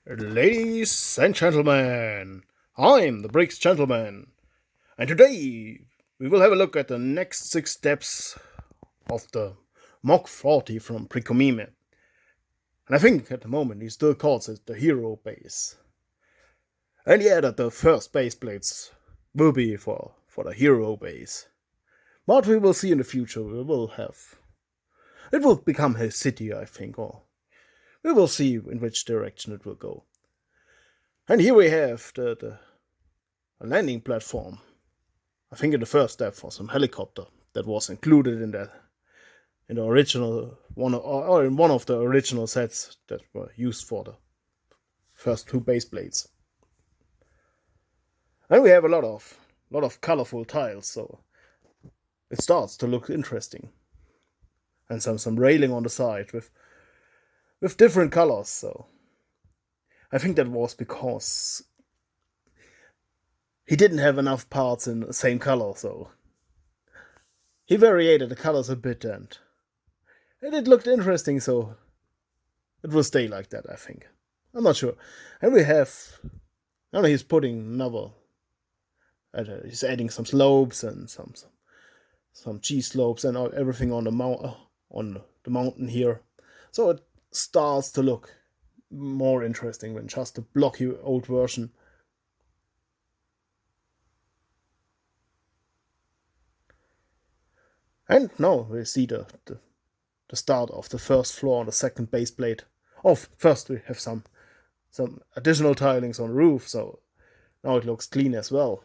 Ladies and gentlemen, I'm the Briggs Gentleman, and today we will have a look at the next 6 steps of the MOC40 from Precomime. And I think at the moment he still calls it the Hero Base. And yeah, that the first base plates will be for the Hero Base. But we will see in the future, it will become his city, I think, or we will see in which direction it will go. And here we have the landing platform. I think in the first step for some helicopter that was included in the original one, or in one of the original sets that were used for the first 2 base plates. And we have a lot of colorful tiles, so it starts to look interesting. And some railing on the side with different colors. So I think that was because he didn't have enough parts in the same color, so he variated the colors a bit, and it looked interesting, so it will stay like that, I think. I'm not sure. And we have, now he's putting another, he's adding some slopes and some G slopes and everything on the mountain here. So it starts to look more interesting than just a blocky old version. And now we see the start of the first floor on the second base plate. Oh, first we have some additional tilings on the roof, so now it looks clean as well.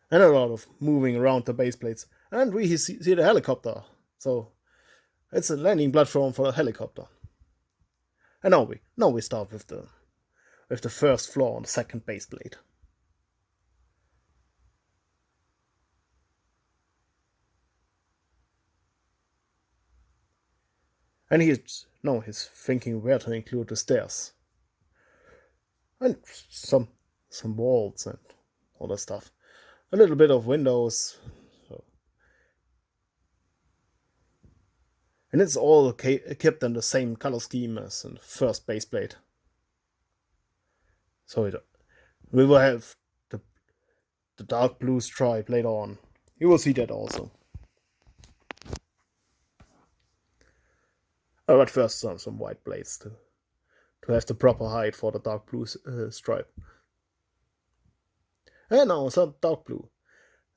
And a lot of moving around the base plates. And we see the helicopter, so it's a landing platform for a helicopter. And now we start with the first floor on the second base plate. And he's thinking where to include the stairs. And some walls and all that stuff. A little bit of windows. So. And it's all kept in the same color scheme as in the first base plate. So we will have the dark blue stripe later on. You will see that also. But first some white plates to have the proper height for the dark blue stripe. And now some dark blue.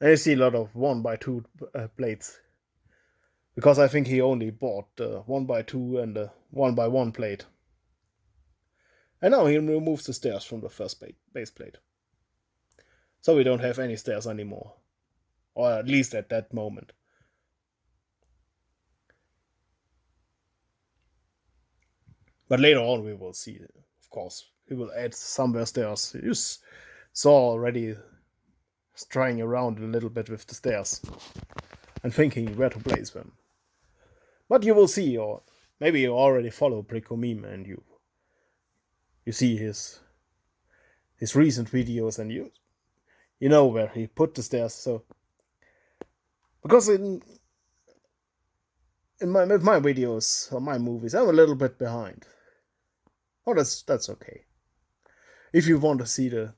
And you see a lot of 1x2 plates. Because I think he only bought the 1x2 and the 1x1 plate. And now he removes the stairs from the first base plate. So we don't have any stairs anymore. Or at least at that moment. But later on we will see, of course, he will add somewhere stairs. You saw already trying around a little bit with the stairs and thinking where to place them. But you will see, or maybe you already follow Precomime and you see his recent videos and you know where he put the stairs. So because with my videos or my movies, I'm a little bit behind. Oh, that's okay. If you want to see the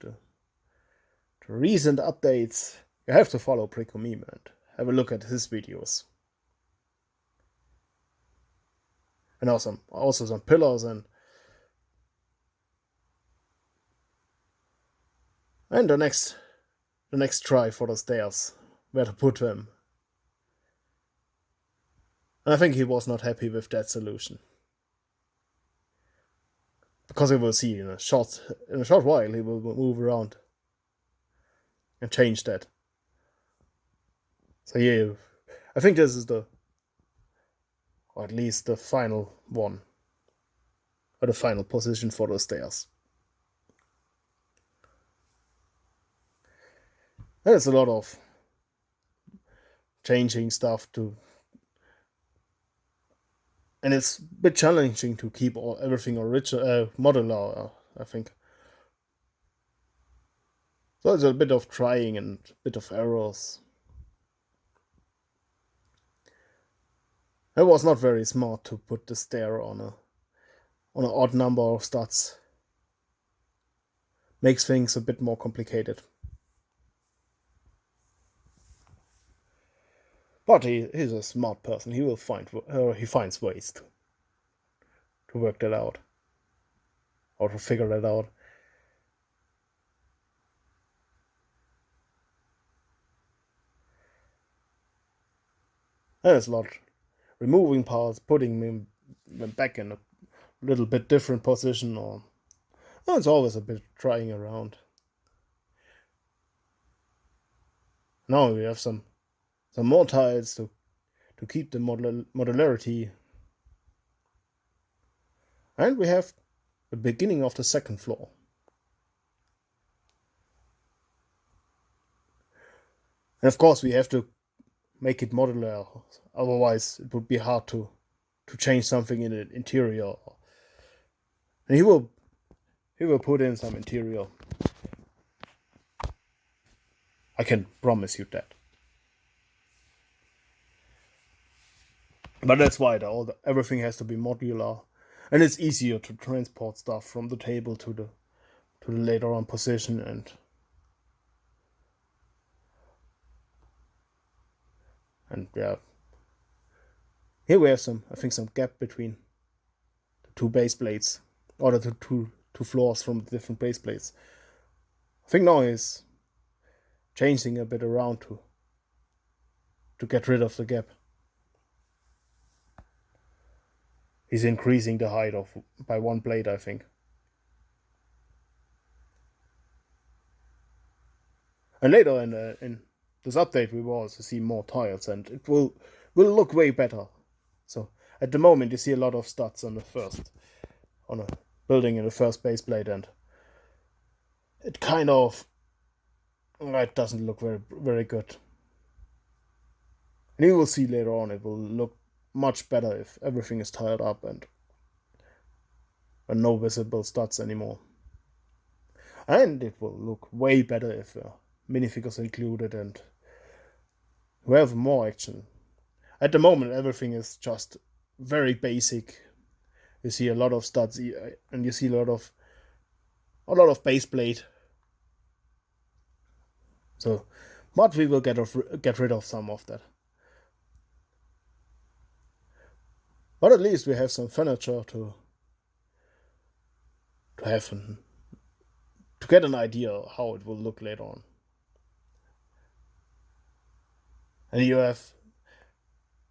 recent updates, you have to follow Precomime and have a look at his videos. And also some pillars and the next try for the stairs, where to put them. And I think he was not happy with that solution. Because we will see in a short while he will move around and change that. So yeah, I think this is or at least the final one, or the final position for the stairs. There's a lot of changing stuff to, and it's a bit challenging to keep everything original, modular, I think. So there's a bit of trying and a bit of errors. It was not very smart to put the stair on on an odd number of studs. Makes things a bit more complicated. But he's a smart person. He finds ways to work that out, or to figure that out. And it's a lot removing parts, putting them back in a little bit different position, or it's always a bit trying around. Now we have some more tiles to keep the modularity. And we have the beginning of the second floor. And of course we have to make it modular, otherwise it would be hard to change something in the interior. And he will put in some interior. I can promise you that. But that's why everything has to be modular, and it's easier to transport stuff from the table to the later on position. And yeah, here we have some gap between the two base plates, or the two floors from the different base plates. I think now he's changing a bit around to get rid of the gap. He's increasing the height by one plate, I think. And later in this update, we will also see more tiles, and it will look way better. So at the moment, you see a lot of studs on a building in the first base plate, and it kind of it doesn't look very, very good. And you will see later on, it will look much better if everything is tiled up and no visible studs anymore. And it will look way better if minifigures included and we have more action. At the moment, everything is just very basic. You see a lot of studs, and you see a lot of base plate. So, but we will get rid of some of that. But at least we have some furniture to get an idea how it will look later on. And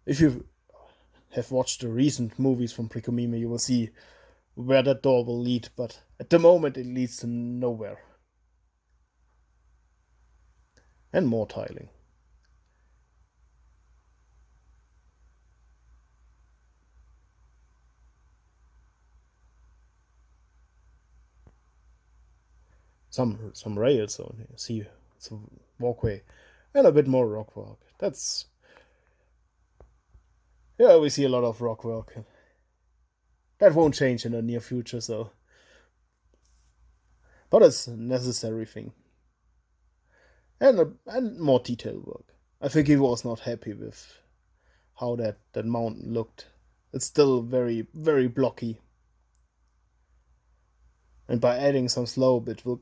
if you have watched the recent movies from Precomime, you will see where that door will lead, but at the moment it leads to nowhere. And more tiling. Some rails, so you see some walkway and a bit more rock work. We see a lot of rock work. That won't change in the near future, so. But it's a necessary thing. And more detail work. I think he was not happy with how that mountain looked. It's still very, very blocky. And by adding some slope, it will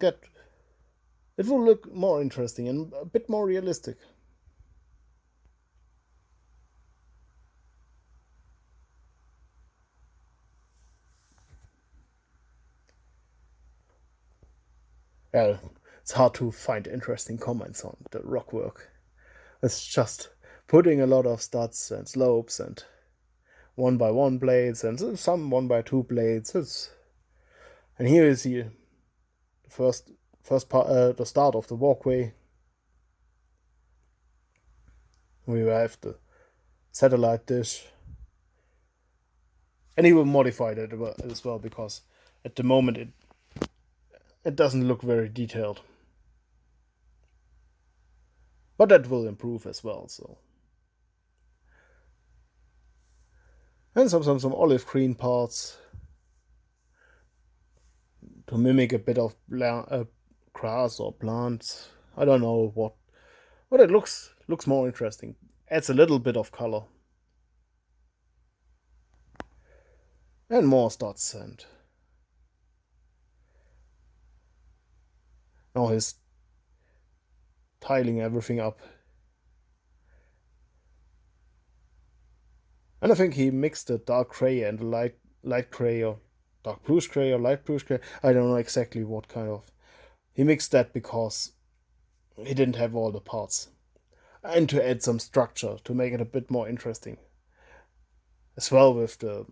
look more interesting and a bit more realistic. Yeah, it's hard to find interesting comments on the rock work. It's just putting a lot of studs and slopes and 1x1 blades and some 1x2 blades. And here you see the first part, the start of the walkway. We have the satellite dish, and he will modify that as well, because at the moment it doesn't look very detailed. But that will improve as well. So, and some olive green parts to mimic a bit of grass or plants. I don't know what, but it looks more interesting. Adds a little bit of color. and more dots, and now he's tiling everything up. And I think he mixed the dark gray and the light gray, or dark bluish gray or light bluish gray. I don't know exactly what kind of. He mixed that because he didn't have all the parts, and to add some structure to make it a bit more interesting. As well with the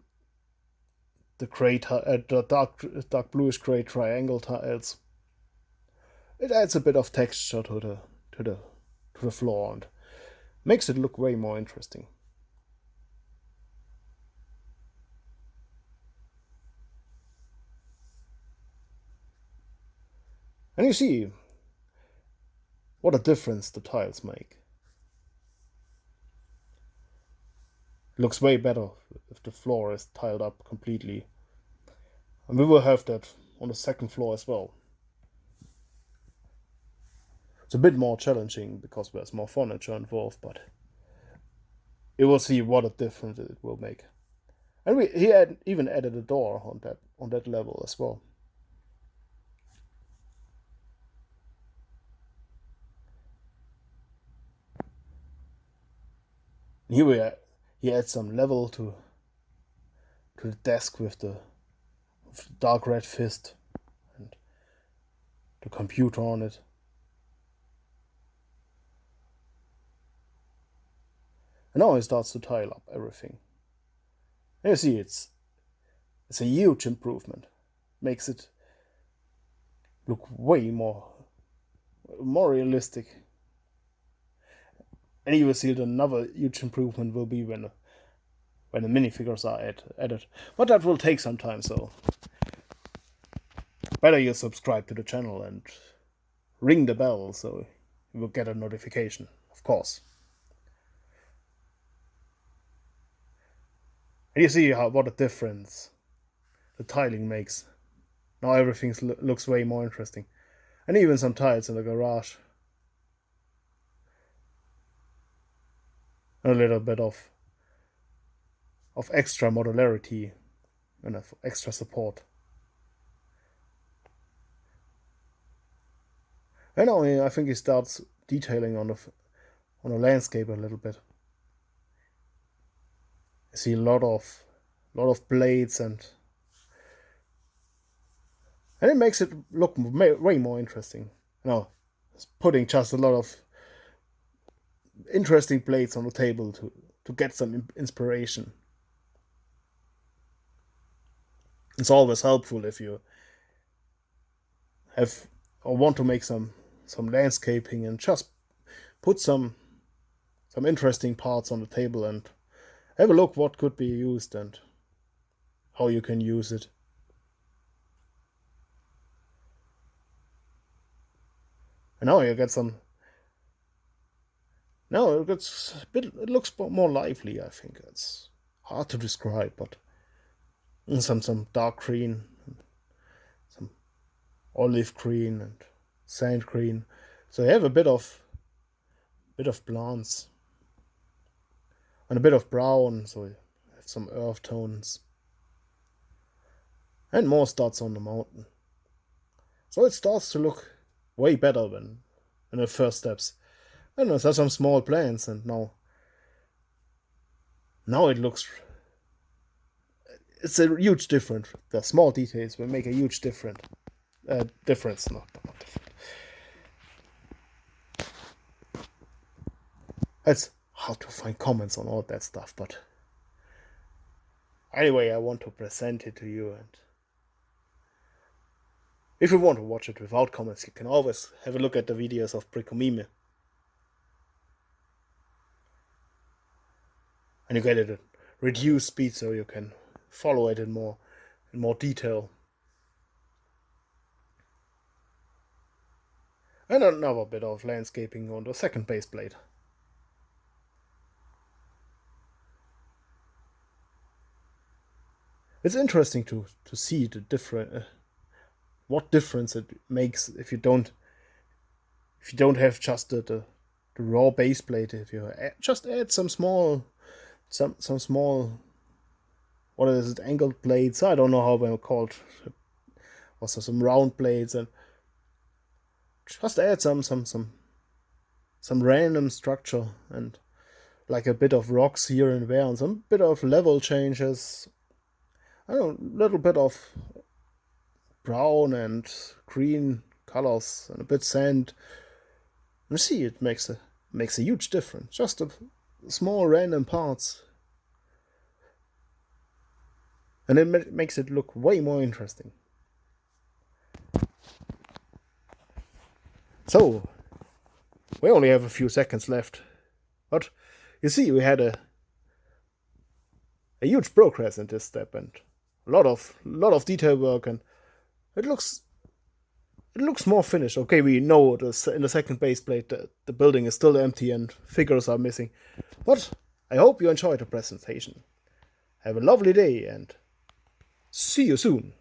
dark bluish gray triangle tiles, it adds a bit of texture to the floor and makes it look way more interesting. And you see what a difference the tiles make. It looks way better if the floor is tiled up completely. And we will have that on the second floor as well. It's a bit more challenging because there's more furniture involved, but you will see what a difference it will make. And he even added a door on that level as well. And here he adds some level to the desk with the dark red fist and the computer on it. And now he starts to tile up everything. And you see it's a huge improvement. Makes it look way more realistic. And you will see that another huge improvement will be when the minifigures are added. But that will take some time, so better you subscribe to the channel and ring the bell so you will get a notification, of course. And you see what a difference the tiling makes. Now everything looks way more interesting. And even some tiles in the garage. A little bit of extra modularity and of extra support. And now I think he starts detailing on the landscape a little bit. I see a lot of blades and it makes it look way more interesting. Now, it's putting just a lot of interesting blades on the table to get some inspiration. It's always helpful if you have or want to make some landscaping and just put some interesting parts on the table and have a look what could be used and how you can use it. And now you get some. Now it gets a bit. It looks more lively. I think it's hard to describe, but some dark green, some olive green and sand green. So you have a bit of plants and a bit of brown. So you have some earth tones and more dots on the mountain. So it starts to look way better than in the first steps. And there's some small plants, and now it looks. It's a huge difference. The small details will make a huge difference. Not different. It's hard to find comments on all that stuff, but anyway, I want to present it to you, and if you want to watch it without comments, you can always have a look at the videos of Bricomime. And you get it at reduced speed so you can follow it in more detail. And another bit of landscaping on the second base plate. It's interesting to see the different what difference it makes if you don't have just the raw base plate. If you just add some small what is it, angled plates, I don't know how they're called, also some round plates, and just add some random structure and like a bit of rocks here and there and some bit of level changes. I don't know, a little bit of brown and green colors and a bit sand. You see, it makes a huge difference. Just a small random parts, and it makes it look way more interesting. So we only have a few seconds left, but you see, we had a huge progress in this step and a lot of detail work, and it looks more finished. Okay, we know this in the second base plate the building is still empty and figures are missing, but I hope you enjoyed the presentation. Have a lovely day and see you soon.